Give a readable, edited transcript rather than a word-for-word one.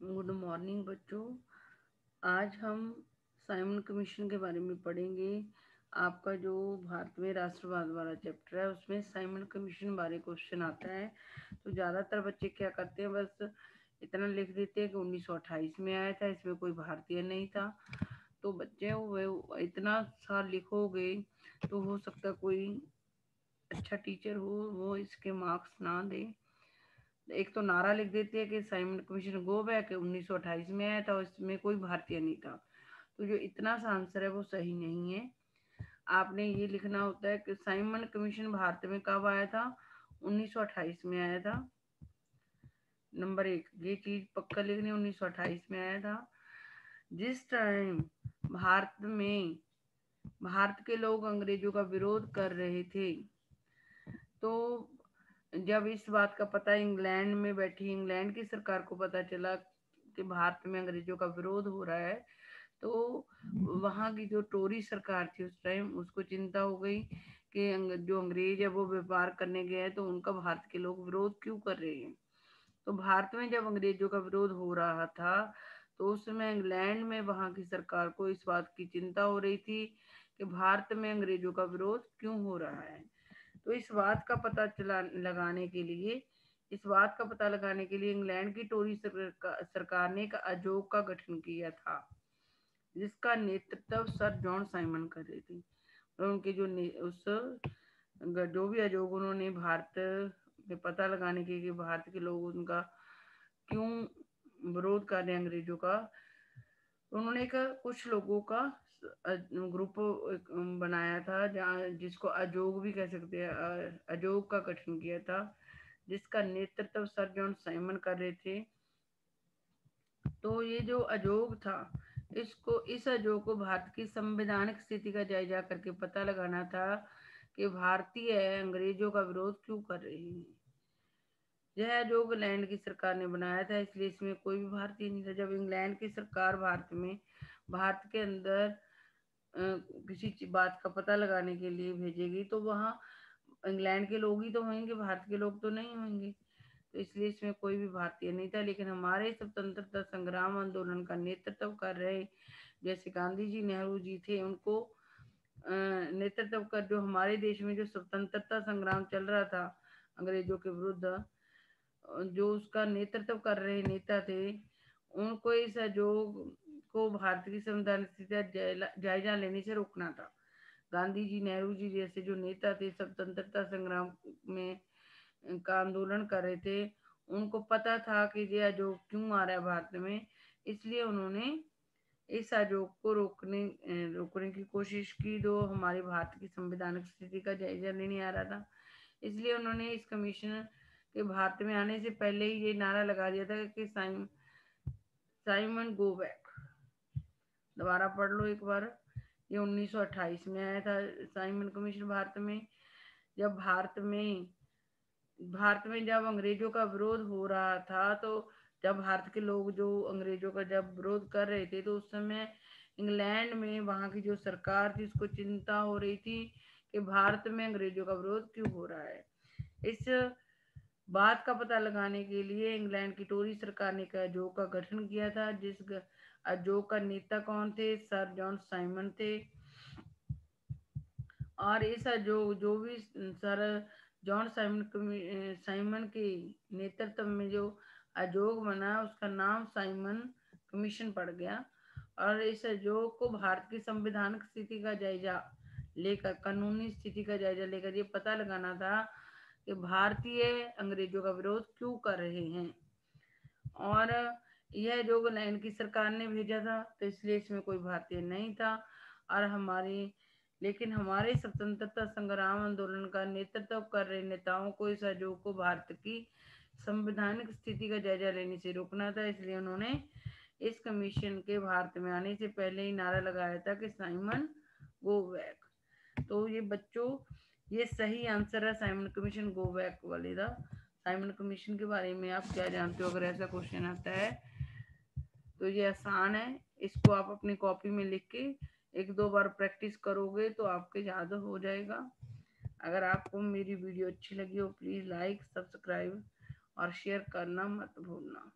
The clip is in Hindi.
गुड मॉर्निंग बच्चों। आज हम साइमन कमीशन के बारे में पढ़ेंगे। आपका जो भारत में राष्ट्रवाद वाला चैप्टर है उसमें साइमन कमीशन बारे क्वेश्चन आता है। तो ज़्यादातर बच्चे क्या करते हैं, बस इतना लिख देते हैं कि 1928 में आया था, इसमें कोई भारतीय नहीं था। तो बच्चे वो इतना सा लिखोगे तो हो सकता कोई अच्छा टीचर हो वो इसके मार्क्स ना दे। एक तो नारा लिख देती है कि साइमन कमीशन गो बैक 1928 में आया था और इसमें कोई भारतीय नहीं था। तो जो इतना सा आंसर है वो सही नहीं है। आपने ये लिखना होता है कि साइमन कमीशन भारत में कब आया था, 1928 में आया था। नंबर 1 ये चीज पक्का लिखनी, 1928 में आया था। जिस टाइम भारत के लोग अंग्रेजों का विरोध कर रहे थे, तो जब इस बात का पता इंग्लैंड में बैठी इंग्लैंड की सरकार को पता चला कि भारत में अंग्रेजों का विरोध हो रहा है, तो वहां की जो टोरी सरकार थी उस टाइम, उसको चिंता हो गई कि जो अंग्रेज है वो व्यापार करने गए हैं, तो उनका भारत के लोग विरोध क्यों कर रहे हैं। तो भारत में जब अंग्रेजों का विरोध हो रहा था, तो उस समय इंग्लैंड में वहां की सरकार को इस बात की चिंता हो रही थी कि भारत में अंग्रेजों का विरोध क्यों हो रहा है। तो इस बात का पता लगाने के लिए इंग्लैंड की टोरी सरकार ने एक आयोग का गठन किया था, जिसका नेतृत्व सर जॉन साइमन कर रहे थे। और उनके जो भी आयोग, उन्होंने भारत में पता लगाने के कि भारत के लोग उनका क्यों विरोध कर रहे हैं अंग्रेजों का। उन्होंने कुछ लोगों का ग्रुप बनाया था, जहाँ जिसको आयोग भी कह सकते हैं, आयोग का गठन किया था, जिसका नेतृत्व सर जॉन साइमन कर रहे थे। तो ये जो आयोग था, इस आयोग को भारत की संवैधानिक स्थिति का जायजा करके पता लगाना था कि भारतीय अंग्रेजों का विरोध क्यों कर रहे हैं। यह आयोग इंग्लैंड की सरकार ने बनाया था, इसलिए इसमें कोई भी भारतीय नहीं था। जब इंग्लैंड की सरकार भारत के अंदर किसी बात का पता लगाने के लिए भेजेगी, तो वहाँ इंग्लैंड के लोग ही तो होंगे, भारत के लोग तो नहीं होंगे। तो इसलिए इसमें कोई भी भारतीय नहीं था। लेकिन हमारे स्वतंत्रता संग्राम आंदोलन का नेतृत्व कर रहे जैसे गांधी जी, नेहरू जी थे, उनको नेतृत्व कर जो हमारे देश में जो स्वतंत्रता संग्राम चल रहा था अंग्रेजों के विरुद्ध, जो उसका नेतृत्व कर रहे नेता थे, उनको इस आयोग को भारत की संविधान स्थिति का जायजा लेने से रोकना था। गांधी जी, नेहरू जी जैसे जो नेता थे, स्वतंत्रता संग्राम में का आंदोलन कर रहे थे, उनको पता था कि ये आयोग क्यों आ रहा है भारत में, इसलिए उन्होंने इस आयोग को रोकने की कोशिश की, जो हमारे भारत की संवैधानिक स्थिति का जायजा लेने आ रहा था। इसलिए उन्होंने इस कमीशन के भारत में आने से पहले ही ये नारा लगा दिया था कि साइमन गो बैक। दोबारा पढ़ लो एक बार। ये 1928 में आया था साइमन कमीशन भारत में। जब भारत में जब अंग्रेजों का विरोध हो रहा था, तो जब भारत के लोग जो अंग्रेजों का जब विरोध कर रहे थे, तो उस समय इंग्लैंड में वहां की जो सरकार थी उसको चिंता हो रही थी कि भारत में अंग्रेजों का विरोध क्यों हो रहा है। इस बात का पता लगाने के लिए इंग्लैंड की टोरी सरकार ने एक आयोग का गठन किया था, जिस आयोग का नेता कौन थे, सर जॉन साइमन थे। और इस जो भी सर जॉन साइमन के नेतृत्व में जो आयोग बना, उसका नाम साइमन कमीशन पड़ गया। और इस आयोग को भारत की संवैधानिक स्थिति का जायजा लेकर, कानूनी स्थिति का जायजा लेकर ये पता लगाना था कि भारतीय अंग्रेजों का विरोध क्यों कर रहे हैं। और यह जो इंग्लैंड की सरकार ने भेजा था, तो इसलिए इसमें कोई भारतीय नहीं था। और लेकिन हमारे स्वतंत्रता संग्राम आंदोलन का नेतृत्व कर रहे नेताओं को इस आयोग को भारत की संवैधानिक स्थिति का जायजा लेने से रोकना था, इसलिए उन्होंने इस कमीशन के भारत में आने से पहले ही नारा लगाया था कि साइमन गो बैक। तो ये बच्चों, ये सही आंसर है साइमन कमीशन गो बैक वाले का। साइमन कमीशन के बारे में आप क्या जानते हो? अगर ऐसा क्वेश्चन आता है तो ये आसान है, इसको आप अपनी कॉपी में लिख के 1-2 बार प्रैक्टिस करोगे तो आपके याद हो जाएगा। अगर आपको मेरी वीडियो अच्छी लगी हो, प्लीज़ लाइक, सब्सक्राइब और शेयर करना मत भूलना।